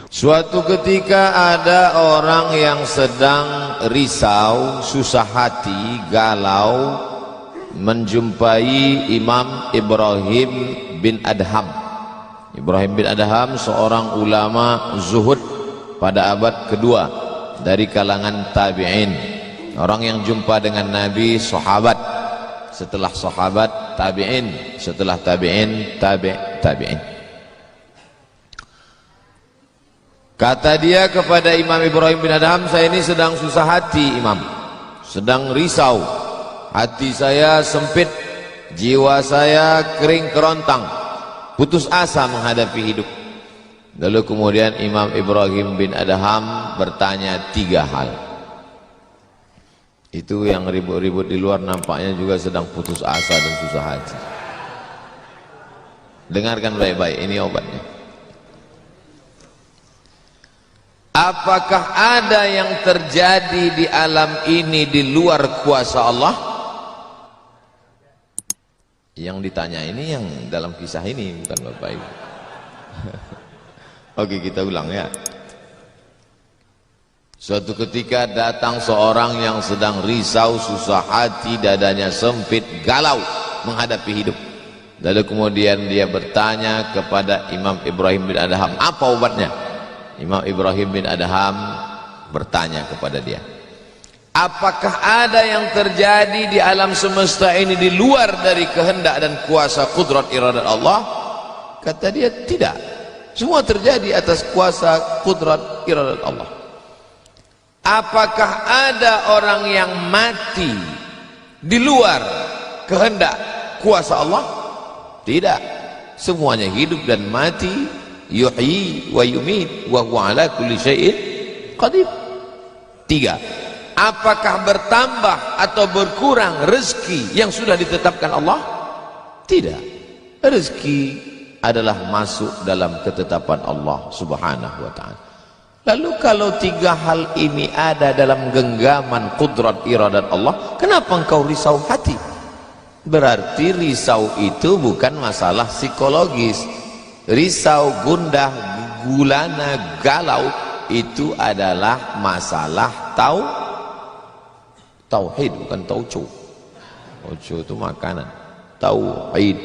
Suatu ketika ada orang yang sedang risau, susah hati, galau, menjumpai Imam Ibrahim bin Adham. Ibrahim bin Adham seorang ulama zuhud pada abad kedua dari kalangan tabi'in. Orang yang jumpa dengan Nabi, sahabat, setelah sahabat tabi'in, setelah tabi'in tabi'in. Kata dia kepada Imam Ibrahim bin Adham, saya ini sedang susah hati Imam, sedang risau, hati saya sempit, jiwa saya kering kerontang, putus asa menghadapi hidup. Lalu kemudian Imam Ibrahim bin Adham bertanya 3 hal. Itu yang ribut-ribut di luar nampaknya juga sedang putus asa dan susah hati. Dengarkan baik-baik, ini obatnya. Apakah ada yang terjadi di alam ini di luar kuasa Allah? Yang ditanya ini yang dalam kisah ini, bukan Bapak Ibu. Oke, kita ulang ya. Suatu ketika datang seorang yang sedang risau, susah hati, dadanya sempit, galau menghadapi hidup. Lalu kemudian dia bertanya kepada Imam Ibrahim bin Adham, apa obatnya? Imam Ibrahim bin Adham bertanya kepada dia, apakah ada yang terjadi di alam semesta ini di luar dari kehendak dan kuasa kudrat iradat Allah? Kata dia, tidak, semua terjadi atas kuasa kudrat iradat Allah. Apakah ada orang yang mati di luar kehendak kuasa Allah? Tidak, semuanya hidup dan mati. Yuhyi wa yumit wa huwa ala kulli syai'in qadir. 3. Apakah bertambah atau berkurang rezeki yang sudah ditetapkan Allah? Tidak. Rezeki adalah masuk dalam ketetapan Allah Subhanahu wa ta'ala. Lalu kalau 3 hal ini ada dalam genggaman kudrat iradat Allah, kenapa engkau risau hati? Berarti risau itu bukan masalah psikologis. Risau, gundah, gulana, galau itu adalah masalah tauhid, bukan tauco. Tauco itu makanan. Tauhid.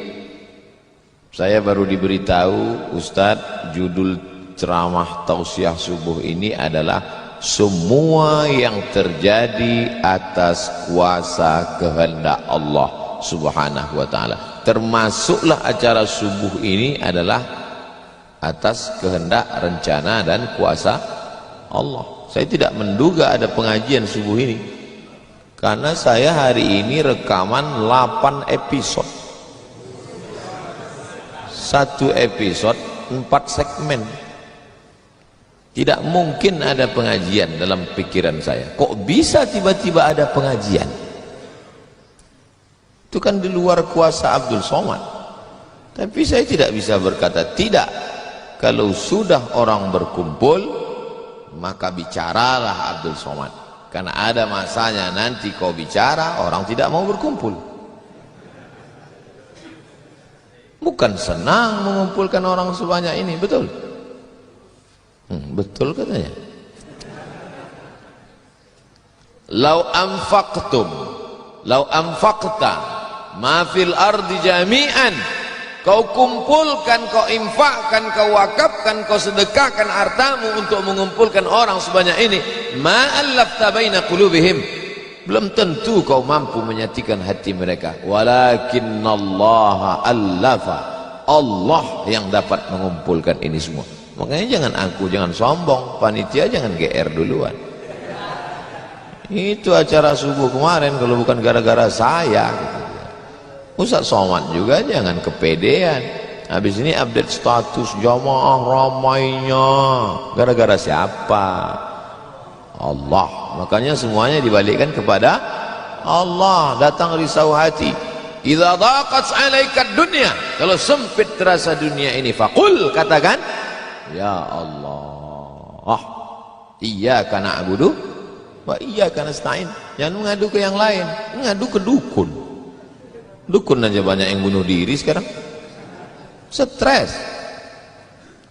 Saya baru diberitahu, Ustadz, judul ceramah tausiah subuh ini adalah semua yang terjadi atas kuasa kehendak Allah Subhanahu wa ta'ala. Termasuklah acara subuh ini adalah atas kehendak, rencana dan kuasa Allah. Saya tidak menduga ada pengajian subuh ini, karena saya hari ini rekaman 8 episode, 1 episode 4 segmen. Tidak mungkin ada pengajian dalam pikiran saya. Kok bisa tiba-tiba ada pengajian? Itu kan di luar kuasa Abdul Somad. Tapi saya tidak bisa berkata tidak. Kalau sudah orang berkumpul, maka bicaralah Abdul Somad. Karena ada masanya nanti kau bicara, orang tidak mau berkumpul. Bukan senang mengumpulkan orang sebanyak ini, betul? Betul katanya. Lau anfaqta ma fil ardi jami'an, kau kumpulkan, kau infakkan, kau wakafkan, kau sedekahkan hartamu untuk mengumpulkan orang sebanyak ini, ma allafta baina qulubihim, belum tentu kau mampu menyatukan hati mereka. Walakinnallaha allafa, Allah yang dapat mengumpulkan ini semua. Makanya jangan sombong, panitia jangan GR duluan. Itu acara subuh kemarin kalau bukan gara-gara saya gitu. Ustaz Somad juga jangan kepedean. Habis ini update status jamaah ramainya. Gara-gara siapa? Allah. Makanya semuanya dibalikkan kepada Allah. Datang risau hati. Idza daqat 'alaika dunya, kalau sempit terasa dunia ini, faqul, katakan, ya Allah, iyyaka na'budu wa iyyaka nasta'in. Jangan mengadu ke yang lain, mengadu ke dukun. Dukun aja banyak yang bunuh diri sekarang. Stres.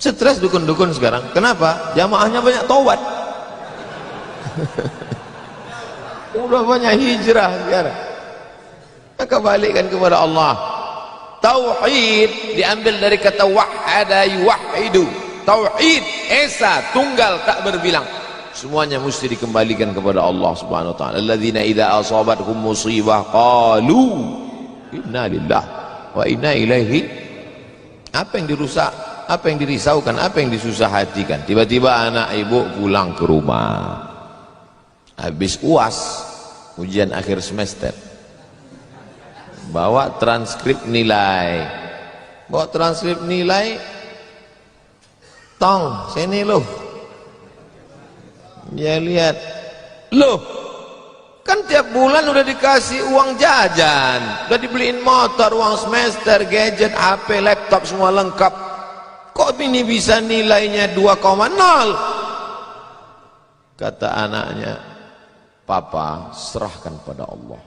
Stres dukun-dukun sekarang. Kenapa? Jamaahnya banyak taubat. Udah banyak hijrah sekarang. Maka balikkan kepada Allah. Tauhid diambil dari kata wahada yuwahidu. Tauhid, esa, tunggal, tak berbilang. Semuanya mesti dikembalikan kepada Allah Subhanahu wa taala. Alladzina idza asabathum musibah qalu inna lillahi wa inna ilaihi. Apa yang dirusak, apa yang dirisaukan, apa yang disusah hatikan. Tiba-tiba anak ibu pulang ke rumah habis UAS, ujian akhir semester, bawa transkrip nilai, tong sini loh. Dia lihat, loh kan tiap bulan udah dikasih uang jajan, udah dibeliin motor, uang semester, gadget, HP, laptop semua lengkap, kok ini bisa nilainya 2,0? Kata anaknya, papa serahkan pada Allah.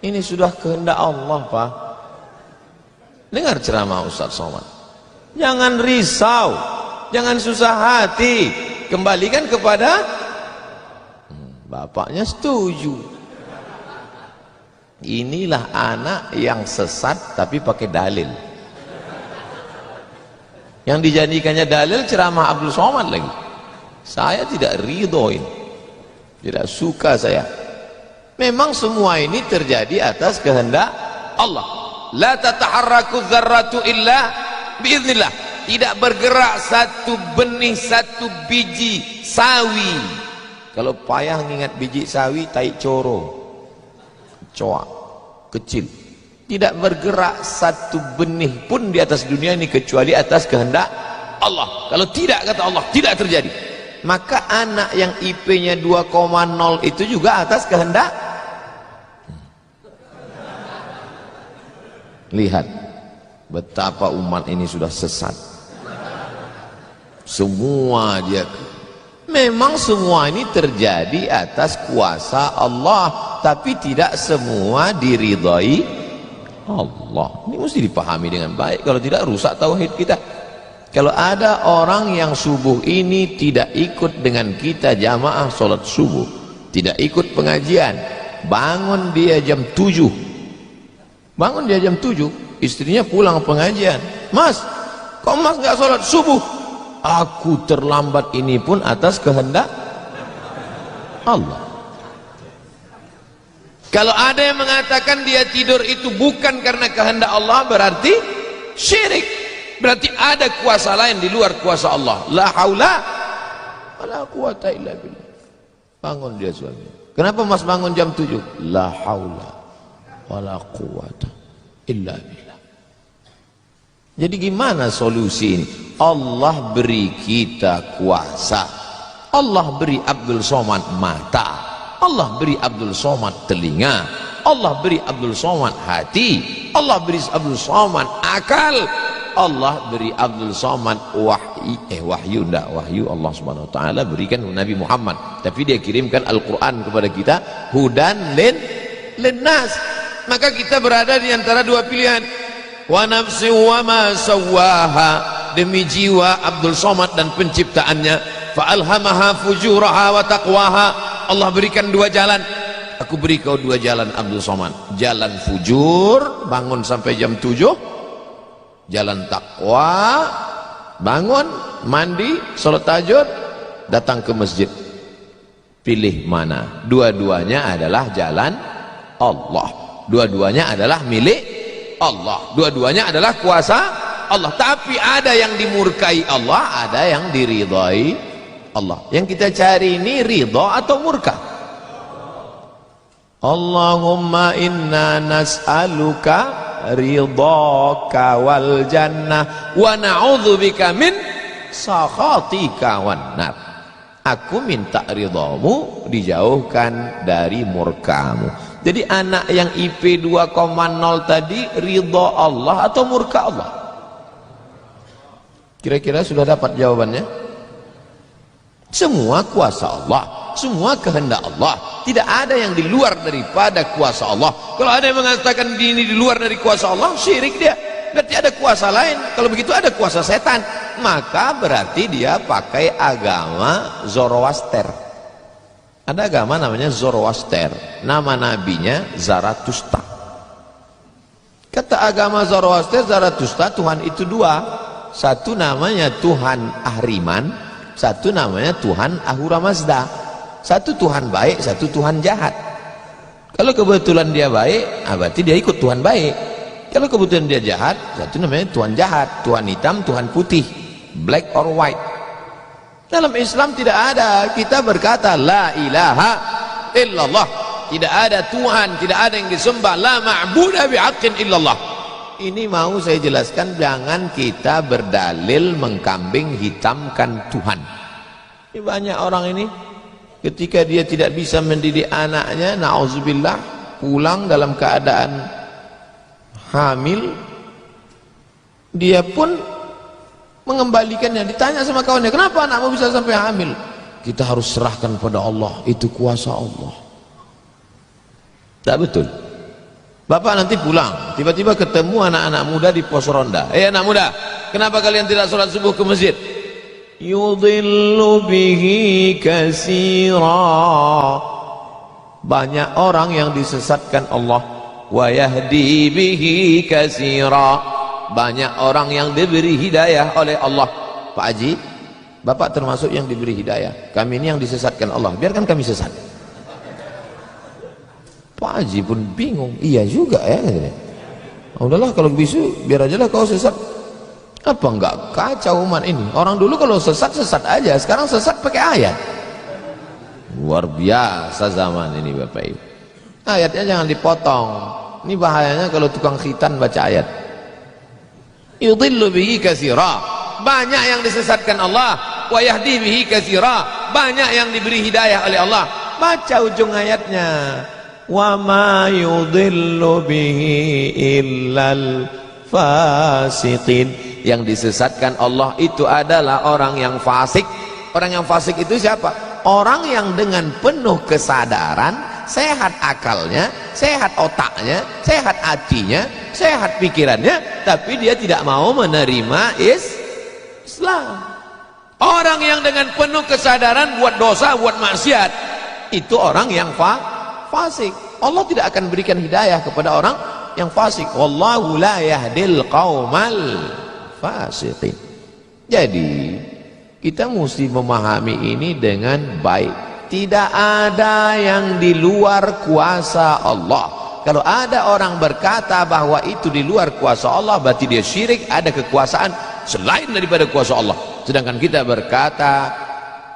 Ini sudah kehendak Allah, Pak. Dengar ceramah Ustaz Somad, jangan risau, jangan susah hati, kembalikan kepada bapaknya. Setuju. Inilah anak yang sesat tapi pakai dalil. Yang dijadikannya dalil ceramah Abdul Somad lagi. Saya tidak ridhoin, tidak suka saya. Memang semua ini terjadi atas kehendak Allah. La tataharraku dzarratu illa biiznillah. Tidak bergerak satu benih, satu biji sawi. Kalau payah ngingat biji sawi, tai coro, coa, kecil. Tidak bergerak satu benih pun di atas dunia ini kecuali atas kehendak Allah. Kalau tidak, kata Allah, tidak terjadi. Maka anak yang IP-nya 2,0 itu juga atas kehendak. Lihat betapa umat ini sudah sesat. Semua dia, memang semua ini terjadi atas kuasa Allah, tapi tidak semua diridhai Allah. Ini mesti dipahami dengan baik, kalau tidak rusak tauhid kita. Kalau ada orang yang subuh ini tidak ikut dengan kita jamaah sholat subuh, tidak ikut pengajian, bangun dia jam 7, bangun dia jam 7, istrinya pulang pengajian, mas, kok mas nggak sholat subuh? Aku terlambat, ini pun atas kehendak Allah. Kalau ada yang mengatakan dia tidur itu bukan karena kehendak Allah, berarti syirik. Berarti ada kuasa lain di luar kuasa Allah. La haula wala quwata illa billah. Bangun dia suami. Kenapa mas bangun jam 7? La haula wala quwata illa billah. Jadi gimana solusi ini? Allah beri kita kuasa. Allah beri Abdul Somad mata. Allah beri Abdul Somad telinga. Allah beri Abdul Somad hati. Allah beri Abdul Somad akal. Allah beri Abdul Somad wahyu Allah Subhanahu wa taala berikan Nabi Muhammad, tapi dia kirimkan Al-Qur'an kepada kita, hudan linnas. Maka kita berada di antara dua pilihan. Wa nafsi wa ma sawwaha, demi jiwa Abdul Somad dan penciptaannya, fa alhamaha fujuraha wa taqwaha. Allah berikan dua jalan. Aku beri kau dua jalan Abdul Somad. Jalan fujur, bangun sampai jam 7. Jalan takwa, bangun, mandi, sholat tahajud, datang ke masjid. Pilih mana? Dua-duanya adalah jalan Allah. Dua-duanya adalah milik Allah. Dua-duanya adalah kuasa Allah. Tapi ada yang dimurkai Allah, ada yang diridhai Allah. Yang kita cari ini ridha atau murka? Allahumma inna nas'aluka ridhaka wal jannah wa na'udzubika min sakhatika wan nar. Aku minta ridhamu, dijauhkan dari murkamu. Jadi anak yang IP 2,0 tadi ridha Allah atau murka Allah? Kira-kira sudah dapat jawabannya? Semua kuasa Allah, semua kehendak Allah. Tidak ada yang di luar daripada kuasa Allah. Kalau ada yang mengatakan ini di luar dari kuasa Allah, syirik dia. berarti ada kuasa lain. Kalau begitu ada kuasa setan, maka berarti dia pakai agama Zoroaster. Ada agama namanya Zoroaster, nama nabinya Zarathustra. Kata agama Zoroaster, Zarathustra, Tuhan itu dua. Satu namanya Tuhan Ahriman, satu namanya Tuhan Ahura Mazda. Satu Tuhan baik, satu Tuhan jahat. Kalau kebetulan dia baik, berarti dia ikut Tuhan baik. Kalau kebetulan dia jahat, satu namanya Tuhan jahat. Tuhan hitam, Tuhan putih, black or white. Dalam Islam tidak ada. Kita berkata la ilaha illallah, tidak ada Tuhan, tidak ada yang disembah, la ma'budu bihaqqin illallah. Ini mau saya jelaskan, jangan kita berdalil mengkambing hitamkan Tuhan. Ini banyak orang ini ketika dia tidak bisa mendidik anaknya, na'udzubillah, pulang dalam keadaan hamil, dia pun mengembalikannya. Ditanya sama kawannya, kenapa anakmu bisa sampai hamil? Kita harus serahkan pada Allah, itu kuasa Allah. Tak betul. Bapak nanti pulang, tiba-tiba ketemu anak-anak muda di pos ronda. Anak muda, kenapa kalian tidak sholat subuh ke masjid? Yudhillu bihi katsira. Banyak orang yang disesatkan Allah. Wa yahdi bihi katsira. Banyak orang yang diberi hidayah oleh Allah. Pak Haji, Bapak termasuk yang diberi hidayah. Kami ini yang disesatkan Allah, biarkan kami sesat. Pak Haji pun bingung, iya juga ya. Udahlah kalau bisu, biar aja lah kau sesat. Apa enggak kacau umat ini? Orang dulu kalau sesat aja, sekarang sesat pakai ayat. Luar biasa zaman ini Bapak Ibu. Ayatnya jangan dipotong. Ini bahayanya kalau tukang khitan baca ayat. Yudhillu bihi katsira. Banyak yang disesatkan Allah, wa yahdi bihi katsira. Banyak yang diberi hidayah oleh Allah. Baca ujung ayatnya. Wa ma yudhillu bihi illal fasiqin. Yang disesatkan Allah itu adalah orang yang fasik. Orang yang fasik itu siapa? Orang yang dengan penuh kesadaran, sehat akalnya, sehat otaknya, sehat hatinya, sehat pikirannya, tapi dia tidak mau menerima Islam. Orang yang dengan penuh kesadaran buat dosa, buat maksiat, itu orang yang fasik. Allah tidak akan berikan hidayah kepada orang yang fasik. Wallahu la yahdil qaumal fasiqin. Jadi kita mesti memahami ini dengan baik. Tidak ada yang di luar kuasa Allah. Kalau ada orang berkata bahwa itu di luar kuasa Allah, berarti dia syirik, ada kekuasaan selain daripada kuasa Allah. Sedangkan kita berkata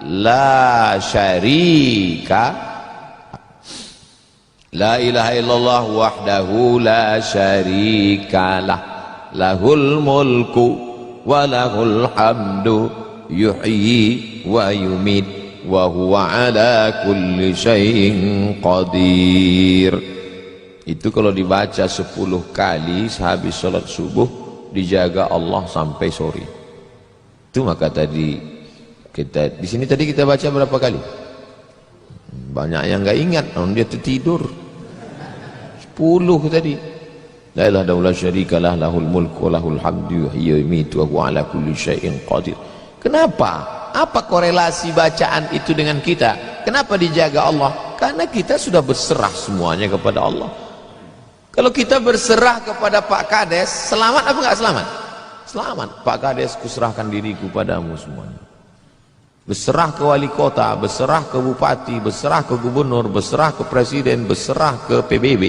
la syarika, la ilaha illallah wahdahu la syarikalah, lahul mulku wa lahul hamdu yuhyi wa yumit wa huwa ala kulli syai'in qadir. Itu kalau dibaca 10 kali sehabis sholat subuh, dijaga Allah sampai sore. Itu maka tadi kita di sini tadi kita baca berapa kali? Banyak yang nggak ingat, dia tertidur. 10 tadi. La ilaha illallah syarikalah, lahul mulku wa lahul hamdu yuhyi wa yumiitu wa huwa ala kulli syai'in qadir. Kenapa? Apa korelasi bacaan itu dengan kita? Kenapa dijaga Allah? Karena kita sudah berserah semuanya kepada Allah. Kalau kita berserah kepada Pak Kades, selamat apa enggak selamat? Selamat. Pak Kades, kuserahkan diriku padamu semuanya. Berserah ke wali kota, berserah ke bupati, berserah ke gubernur, berserah ke presiden, berserah ke PBB.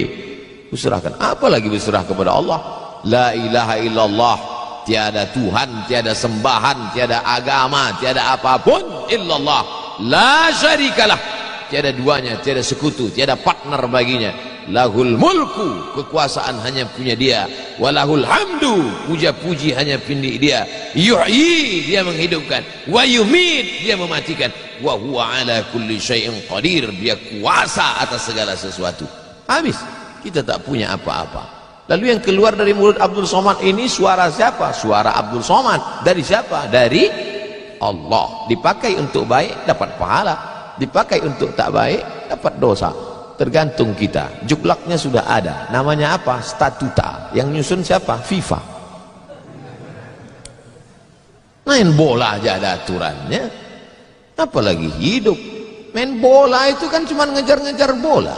Kuserahkan. Apalagi berserah kepada Allah. La ilaha illallah. Tiada Tuhan, tiada sembahan, tiada agama, tiada apapun illallah. La syarikalah. Tiada duanya, tiada sekutu, tiada partner baginya. Lahul mulku, kekuasaan hanya punya dia. Walahul hamdu, puja-puji hanya punya dia. Yuhyi, dia menghidupkan. Wa yumit, dia mematikan. Wa huwa ala kulli syai'in qadir, dia kuasa atas segala sesuatu. Habis, kita tak punya apa-apa. Lalu yang keluar dari mulut Abdul Somad ini suara siapa? Suara Abdul Somad. Dari siapa? Dari Allah. Dipakai untuk baik, dapat pahala. Dipakai untuk tak baik, dapat dosa. Tergantung kita. Juklaknya sudah ada. Namanya apa? Statuta. Yang nyusun siapa? FIFA. Main bola aja ada aturannya, apalagi hidup. Main bola itu kan cuma ngejar-ngejar bola,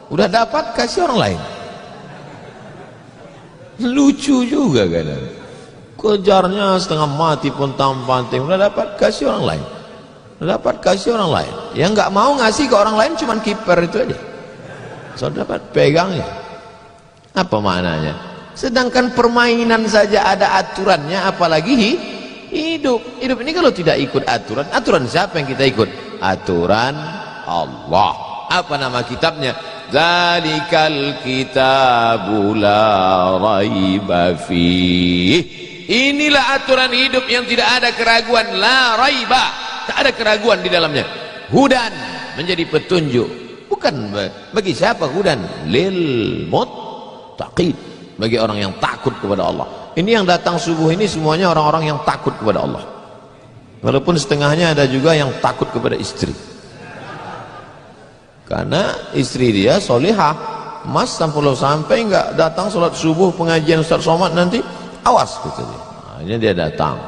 udah dapat kasih orang lain. Lucu juga kan, kejarnya setengah mati pun tampang, udah dapat kasih orang lain, udah dapat kasih orang lain. Yang nggak mau ngasih ke orang lain cuma kiper itu aja, so dapat pegangnya. Apa maknanya? Sedangkan permainan saja ada aturannya, apalagi hidup. Hidup ini kalau tidak ikut aturan, aturan siapa yang kita ikut? Aturan Allah. Apa nama kitabnya? Zalikal kitabu la raiba fih. Inilah aturan hidup yang tidak ada keraguan, la raiba, tak ada keraguan di dalamnya. Hudan, menjadi petunjuk. Bukan bagi siapa hudan? Lil muttaqin, bagi orang yang takut kepada Allah. Ini yang datang subuh ini semuanya orang-orang yang takut kepada Allah. Walaupun setengahnya ada juga yang takut kepada istri, karena istri dia solihah. Mas sampai nggak datang sholat subuh pengajian Ustaz Somad nanti, awas gitu dia. Nah, ini dia datang.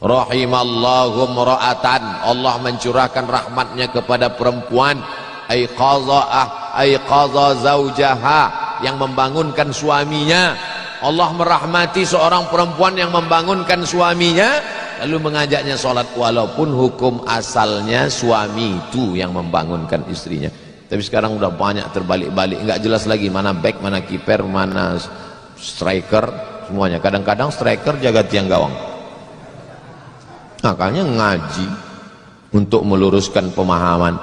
Rahimallahu mra'atan, Allah mencurahkan rahmatnya kepada perempuan, aiqadha zaujaha, yang membangunkan suaminya. Allah merahmati seorang perempuan yang membangunkan suaminya lalu mengajaknya sholat, walaupun hukum asalnya suami itu yang membangunkan istrinya. Tapi sekarang udah banyak terbalik-balik, nggak jelas lagi mana back, mana kiper, mana striker, semuanya. Kadang-kadang striker jaga tiang gawang. Makanya ngaji untuk meluruskan pemahaman.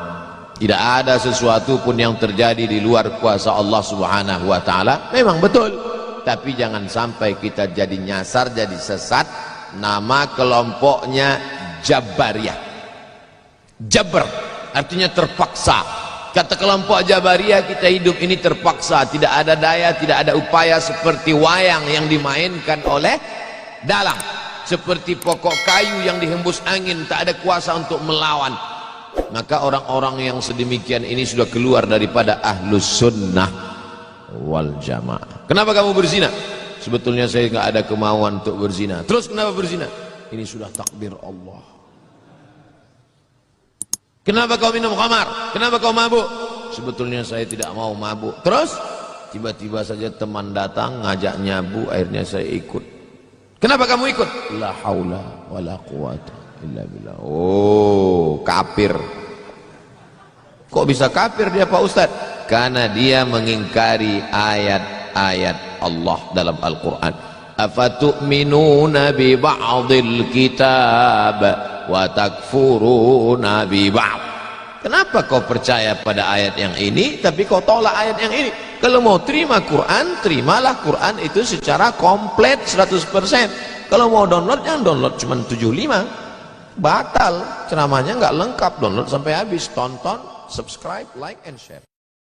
Tidak ada sesuatu pun yang terjadi di luar kuasa Allah Subhanahu wa ta'ala. Memang betul, tapi jangan sampai kita jadi nyasar, jadi sesat. Nama kelompoknya Jabariyah. Jabr artinya terpaksa. Kata kelompok Jabariyah, kita hidup ini terpaksa, tidak ada daya, tidak ada upaya, seperti wayang yang dimainkan oleh dalang, seperti pokok kayu yang dihembus angin, tak ada kuasa untuk melawan. Maka orang-orang yang sedemikian ini sudah keluar daripada ahlus sunnah wal jamaah. Kenapa kamu berzina? Sebetulnya saya nggak ada kemauan untuk berzina. Terus kenapa berzina? Ini sudah takdir Allah. Kenapa kau minum khamar? Kenapa kau mabuk? Sebetulnya saya tidak mau mabuk. Terus tiba-tiba saja teman datang ngajak nyabu, akhirnya saya ikut. Kenapa kamu ikut? La haula wala quwata illa billah. Oh, kafir. Kok bisa kafir dia Pak Ustadz? Karena dia mengingkari ayat-ayat Allah dalam Al-Quran. Afatu'minuna bi ba'dil kitab wa takfuruna bi ba'd. Kenapa kau percaya pada ayat yang ini tapi kau tolak ayat yang ini? Kalau mau terima Quran, terimalah Quran itu secara komplit 100%. Kalau mau download, yang download cuma 75. Batal, ceramahnya nggak lengkap. Download sampai habis, tonton, subscribe, like and share.